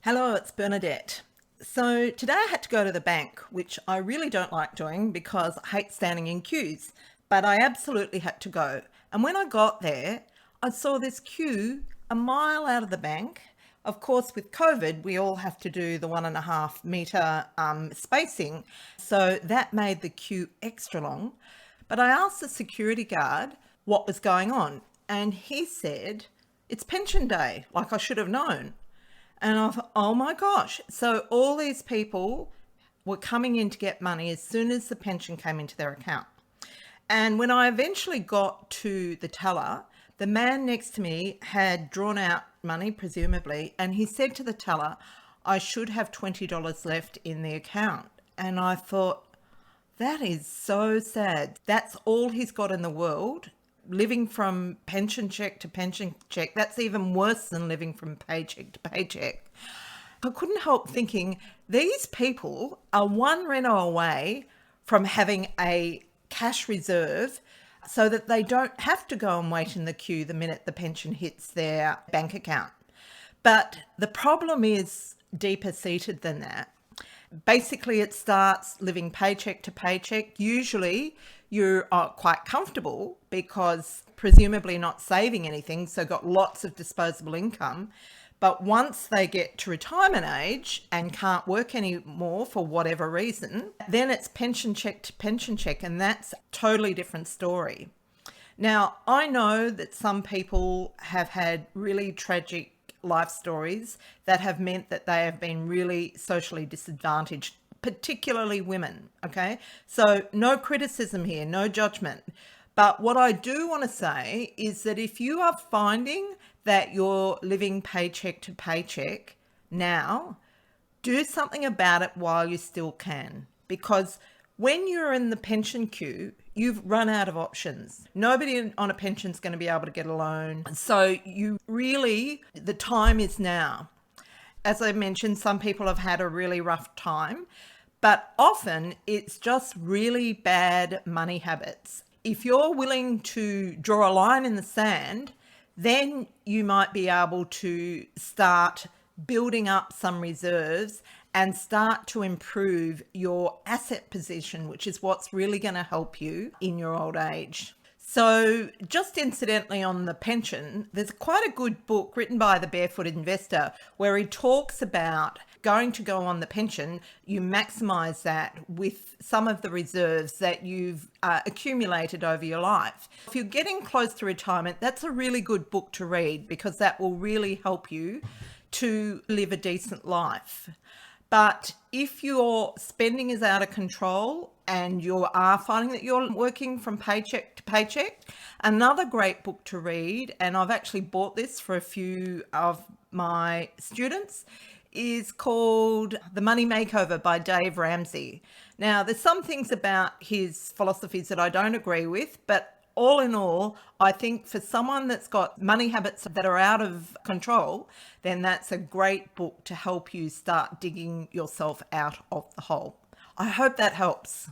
Hello, it's Bernadette. So today I had to go to the bank, which I really don't like doing because I hate standing in queues, but I absolutely had to go. And when I got there, I saw this queue a mile out of the bank. Of course, with COVID, we all have to do the 1.5 metre spacing. So that made the queue extra long. But I asked the security guard what was going on. And he said, it's pension day, like I should have known. And I thought, oh my gosh. So all these people were coming in to get money as soon as the pension came into their account. And when I eventually got to the teller, the man next to me had drawn out money, presumably, and he said to the teller, I should have $20 left in the account. And I thought, that is so sad. That's all he's got in the world. Living from pension check to pension check, that's even worse than living from paycheck to paycheck. I couldn't help thinking these people are one reno away from having a cash reserve so that they don't have to go and wait in the queue the minute the pension hits their bank account. But the problem is deeper seated than that. Basically, it starts living paycheck to paycheck. Usually you're quite comfortable because presumably not saving anything, so got lots of disposable income. But once they get to retirement age and can't work anymore for whatever reason, then it's pension check to pension check, and that's a totally different story. Now, I know that some people have had really tragic life stories that have meant that they have been really socially disadvantaged, particularly women. Okay, so no criticism here, no judgment. But what I do want to say is that if you are finding that you're living paycheck to paycheck now, do something about it while you still can, because when you're in the pension queue, you've run out of options. Nobody on a pension is going to be able to get a loan. So the time is now. As I mentioned, some people have had a really rough time, but often it's just really bad money habits. If you're willing to draw a line in the sand, then you might be able to start building up some reserves and start to improve your asset position, which is what's really going to help you in your old age. So just incidentally on the pension, there's quite a good book written by the Barefoot Investor where he talks about going on the pension, you maximize that with some of the reserves that you've accumulated over your life. If you're getting close to retirement, that's a really good book to read because that will really help you to live a decent life. But if your spending is out of control and you are finding that you're working from paycheck to paycheck, another great book to read, and I've actually bought this for a few of my students, is called The Money Makeover by Dave Ramsey. Now, there's some things about his philosophies that I don't agree with, but all in all, I think for someone that's got money habits that are out of control, then that's a great book to help you start digging yourself out of the hole. I hope that helps.